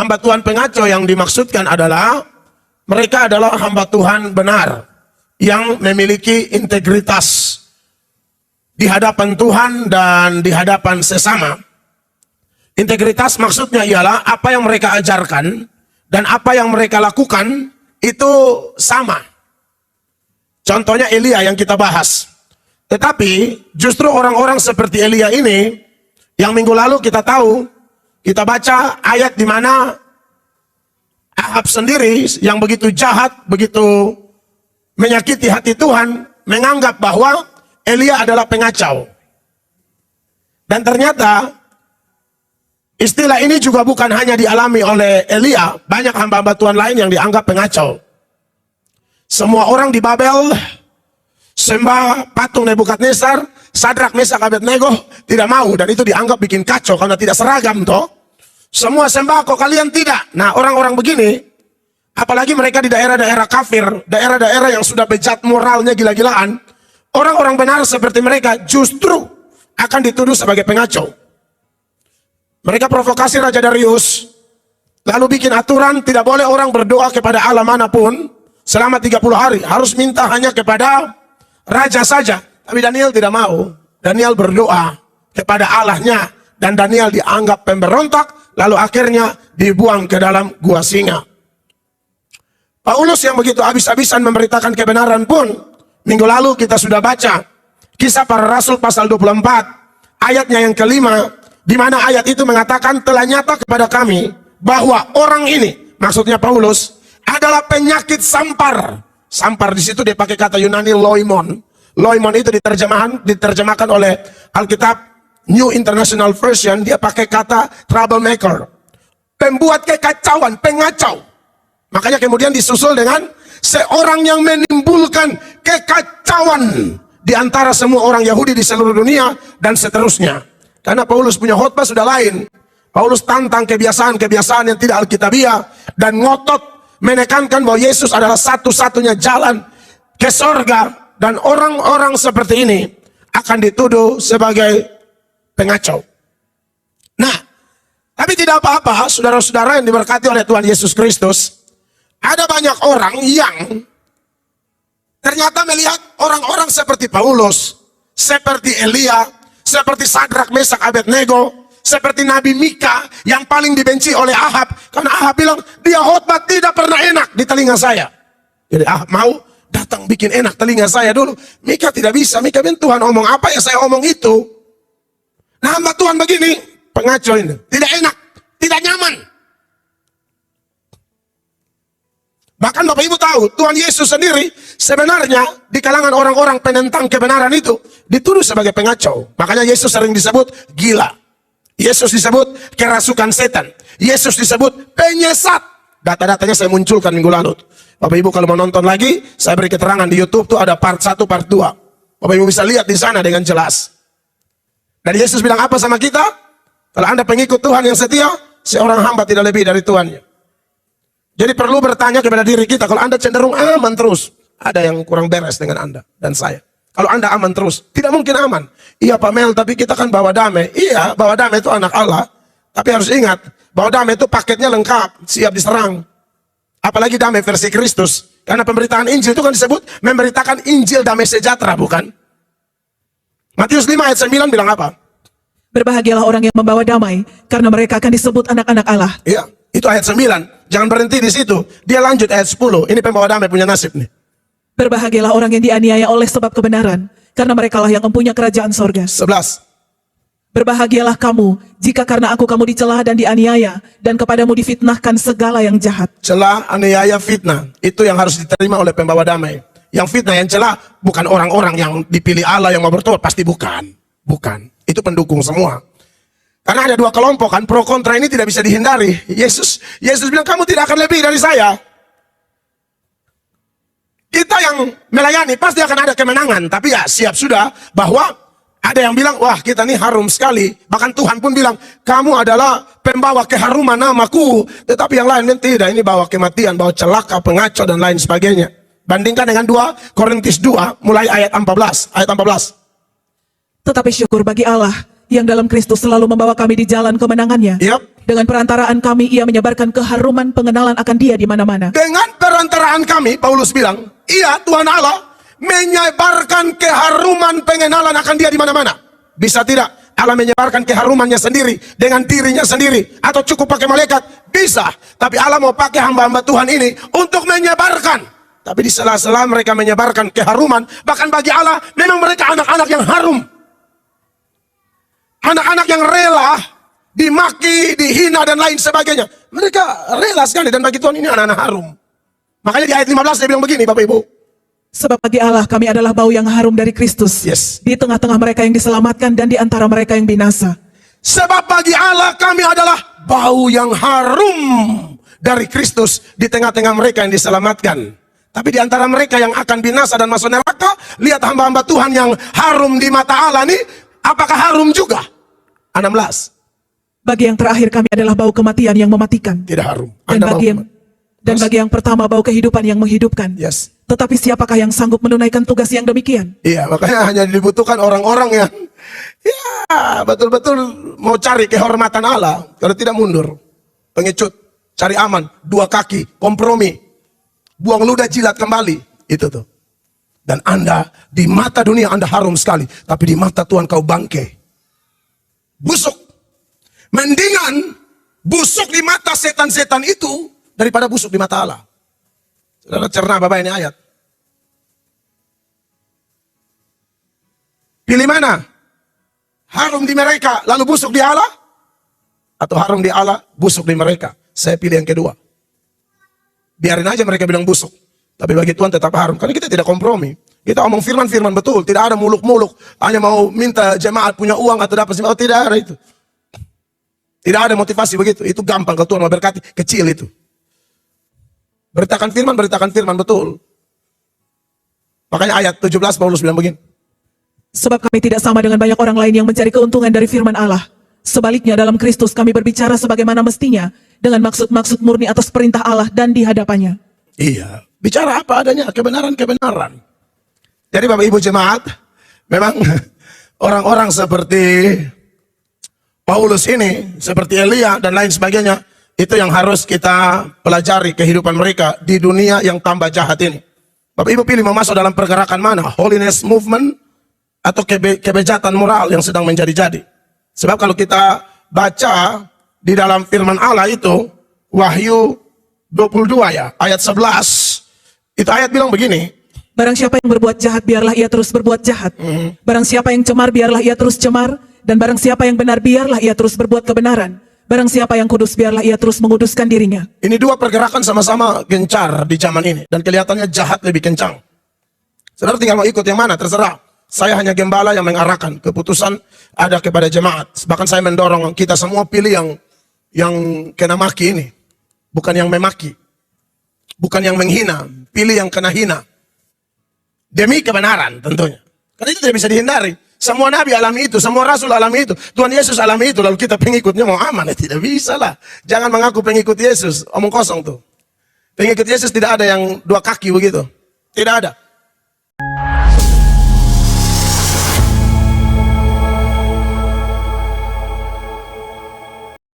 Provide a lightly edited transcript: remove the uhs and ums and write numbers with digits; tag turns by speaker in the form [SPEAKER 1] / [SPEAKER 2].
[SPEAKER 1] hamba Tuhan pengacau yang dimaksudkan adalah mereka adalah hamba Tuhan benar yang memiliki integritas di hadapan Tuhan dan di hadapan sesama. Integritas maksudnya ialah apa yang mereka ajarkan dan apa yang mereka lakukan itu sama. Contohnya Elia yang kita bahas. Tetapi justru orang-orang seperti Elia ini yang minggu lalu kita tahu, kita baca ayat di mana Ahab sendiri yang begitu jahat, begitu menyakiti hati Tuhan, menganggap bahwa Elia adalah pengacau. Dan ternyata istilah ini juga bukan hanya dialami oleh Elia, banyak hamba-hamba Tuhan lain yang dianggap pengacau. Semua orang di Babel sembah patung Nebukadnezar, Sadrak, Mesak, Abednego tidak mau, dan itu dianggap bikin kacau karena tidak seragam toh. Semua sembah kok kalian tidak. Nah, orang-orang begini, apalagi mereka di daerah-daerah kafir, daerah-daerah yang sudah bejat moralnya gila-gilaan, orang-orang benar seperti mereka justru akan dituduh sebagai pengacau. Mereka provokasi Raja Darius, lalu bikin aturan tidak boleh orang berdoa kepada Allah manapun selama 30 hari, harus minta hanya kepada raja saja. Tapi Daniel tidak mau. Daniel berdoa kepada Allahnya, dan Daniel dianggap pemberontak, lalu akhirnya dibuang ke dalam gua singa. Paulus yang begitu habis-habisan memberitakan kebenaran pun, minggu lalu kita sudah baca Kisah Para Rasul pasal 24, ayatnya yang kelima, di mana ayat itu mengatakan telah nyata kepada kami bahwa orang ini, maksudnya Paulus, adalah penyakit sampar. Sampar di situ dia pakai kata Yunani loimon. Loimon itu diterjemahkan oleh Alkitab New International Version, dia pakai kata troublemaker. Pembuat kekacauan, pengacau. Makanya kemudian disusul dengan seorang yang menimbulkan kekacauan di antara semua orang Yahudi di seluruh dunia dan seterusnya. Karena Paulus punya khotbah sudah lain. Paulus tantang kebiasaan-kebiasaan yang tidak alkitabiah dan ngotot menekankan bahwa Yesus adalah satu-satunya jalan ke sorga, dan orang-orang seperti ini akan dituduh sebagai pengacau. Nah, tapi tidak apa-apa, saudara-saudara yang diberkati oleh Tuhan Yesus Kristus, ada banyak orang yang ternyata melihat orang-orang seperti Paulus, seperti Elia, seperti Sadrak, Mesak, Abednego, seperti Nabi Mika yang paling dibenci oleh Ahab, karena Ahab bilang dia khotbah tidak pernah enak di telinga saya. Jadi Ahab mau datang bikin enak telinga saya dulu. Mika tidak bisa. Mika bilang Tuhan omong apa ya saya omong itu. Nah, hamba Tuhan begini, pengacau ini, tidak enak, tidak nyaman. Bahkan Bapak Ibu tahu, Tuhan Yesus sendiri sebenarnya di kalangan orang-orang penentang kebenaran itu dituduh sebagai pengacau. Makanya Yesus sering disebut gila. Yesus disebut kerasukan setan. Yesus disebut penyesat. Data-datanya saya munculkan minggu lalu. Bapak Ibu kalau mau nonton lagi, saya beri keterangan di YouTube tuh ada part 1, part 2. Bapak Ibu bisa lihat di sana dengan jelas. Dan Yesus bilang apa sama kita? Kalau Anda pengikut Tuhan yang setia, seorang hamba tidak lebih dari Tuhannya. Jadi perlu bertanya kepada diri kita, kalau Anda cenderung aman terus, ada yang kurang beres dengan Anda dan saya. Kalau Anda aman terus, tidak mungkin aman. Iya Pak Mel, tapi kita kan bawa damai. Iya, bawa damai itu anak Allah. Tapi harus ingat, bawa damai itu paketnya lengkap, siap diserang. Apalagi damai versi Kristus. Karena pemberitaan Injil itu kan disebut memberitakan Injil damai sejahtera, bukan? Matius 5 ayat 9 bilang apa?
[SPEAKER 2] Berbahagialah orang yang membawa damai, karena mereka akan disebut anak-anak Allah.
[SPEAKER 1] Iya, itu ayat 9. Jangan berhenti di situ. Dia lanjut ayat 10. Ini pembawa damai punya nasib nih.
[SPEAKER 2] Berbahagialah orang yang dianiaya oleh sebab kebenaran, karena merekalah yang mempunyai kerajaan sorga.
[SPEAKER 1] 11.
[SPEAKER 2] Berbahagialah kamu, jika karena aku kamu dicela dan dianiaya, dan kepadamu difitnahkan segala yang jahat.
[SPEAKER 1] Celah, aniaya, fitnah. Itu yang harus diterima oleh pembawa damai. Yang fitnah, yang celah, bukan orang-orang yang dipilih Allah yang mau bertobat. Pasti bukan. Bukan. Itu pendukung semua. Karena ada dua kelompok kan, pro kontra ini tidak bisa dihindari. Yesus bilang, kamu tidak akan lebih dari saya. Kita yang melayani pasti akan ada kemenangan. Tapi ya siap sudah bahwa ada yang bilang, wah kita ini harum sekali. Bahkan Tuhan pun bilang, kamu adalah pembawa keharuman namaku. Tetapi yang lain tidak, ini bawa kematian, bawa celaka, pengacau dan lain sebagainya. Bandingkan dengan 2 Korintus 2 mulai ayat 14. Ayat 14.
[SPEAKER 2] Tetapi syukur bagi Allah yang dalam Kristus selalu membawa kami di jalan kemenangannya.
[SPEAKER 1] Yep.
[SPEAKER 2] Dengan perantaraan kami ia menyebarkan keharuman pengenalan akan dia di mana-mana.
[SPEAKER 1] Dengan perantaraan kami, Paulus bilang, iya Tuhan Allah menyebarkan keharuman pengenalan akan dia di mana-mana. Bisa tidak Allah menyebarkan keharumannya sendiri dengan dirinya sendiri, atau cukup pakai malaikat? Bisa. Tapi Allah mau pakai hamba-hamba Tuhan ini untuk menyebarkan. Tapi di sela-sela mereka menyebarkan keharuman, bahkan bagi Allah memang mereka anak-anak yang harum. Anak-anak yang rela dimaki, dihina dan lain sebagainya. Mereka rela sekali, dan bagi Tuhan ini anak-anak harum. Makanya di ayat 15 dia bilang begini, Bapak Ibu.
[SPEAKER 2] Sebab bagi Allah kami adalah bau yang harum dari Kristus.
[SPEAKER 1] Yes.
[SPEAKER 2] Di tengah-tengah mereka yang diselamatkan dan di antara mereka yang binasa.
[SPEAKER 1] Sebab bagi Allah kami adalah bau yang harum dari Kristus di tengah-tengah mereka yang diselamatkan. Tapi di antara mereka yang akan binasa dan masuk neraka, lihat hamba-hamba Tuhan yang harum di mata Allah nih, apakah harum juga? 16.
[SPEAKER 2] Bagi yang terakhir kami adalah bau kematian yang mematikan.
[SPEAKER 1] Tidak harum.
[SPEAKER 2] Dan
[SPEAKER 1] Anda
[SPEAKER 2] bagi
[SPEAKER 1] mau-
[SPEAKER 2] bagi yang pertama bau kehidupan yang menghidupkan.
[SPEAKER 1] Yes.
[SPEAKER 2] Tetapi siapakah yang sanggup menunaikan tugas yang demikian?
[SPEAKER 1] Iya, makanya hanya dibutuhkan orang-orang yang ya betul-betul mau cari kehormatan Allah. Kalau tidak mundur, pengecut, cari aman, dua kaki, kompromi, buang ludah jilat kembali. Itu tuh. Dan Anda di mata dunia Anda harum sekali, tapi di mata Tuhan kau bangke, busuk. Mendingan busuk di mata setan-setan itu daripada busuk di mata Allah. Saudara cerna Bapak ini ayat. Pilih mana? Harum di mereka lalu busuk di Allah, atau harum di Allah busuk di mereka? Saya pilih yang kedua. Biarin aja mereka bilang busuk, tapi bagi Tuhan tetap harum. Karena kita tidak kompromi. Kita omong firman-firman betul, tidak ada muluk-muluk, hanya mau minta jemaat punya uang atau dapat oh, tidak ada itu. Tidak ada motivasi begitu. Itu gampang kalau Tuhan mau berkati, kecil itu. Beritakan firman betul. Makanya ayat 17 Paulus bilang begini.
[SPEAKER 2] Sebab kami tidak sama dengan banyak orang lain yang mencari keuntungan dari firman Allah. Sebaliknya dalam Kristus kami berbicara sebagaimana mestinya, dengan maksud-maksud murni atas perintah Allah dan di hadapannya.
[SPEAKER 1] Iya, bicara apa adanya, kebenaran-kebenaran. Jadi Bapak Ibu jemaat, memang orang-orang seperti Paulus ini, seperti Elia dan lain sebagainya, itu yang harus kita pelajari kehidupan mereka di dunia yang tambah jahat ini. Bapak Ibu pilih mau masuk dalam pergerakan mana? Holiness movement atau kebejatan moral yang sedang menjadi-jadi. Sebab kalau kita baca di dalam firman Allah itu, Wahyu 22 ya, ayat 11, itu ayat bilang begini.
[SPEAKER 2] Barang siapa yang berbuat jahat, biarlah ia terus berbuat jahat. Barang siapa yang cemar, biarlah ia terus cemar. Dan barang siapa yang benar, biarlah ia terus berbuat kebenaran. Barang siapa yang kudus, biarlah ia terus menguduskan dirinya.
[SPEAKER 1] Ini dua pergerakan sama-sama gencar di zaman ini. Dan kelihatannya jahat lebih kencang. Saudara tinggal mau ikut yang mana, terserah. Saya hanya gembala yang mengarahkan. Keputusan ada kepada jemaat. Bahkan saya mendorong kita semua pilih yang kena maki ini. Bukan yang memaki. Bukan yang menghina. Pilih yang kena hina. Demi kebenaran tentunya. Karena itu tidak bisa dihindari. Semua nabi alami itu, semua rasul alami itu. Tuhan Yesus alami itu, lalu kita pengikutnya mau aman. Tidak bisa lah. Jangan mengaku pengikut Yesus. Omong kosong tuh. Pengikut Yesus tidak ada yang dua kaki begitu. Tidak ada.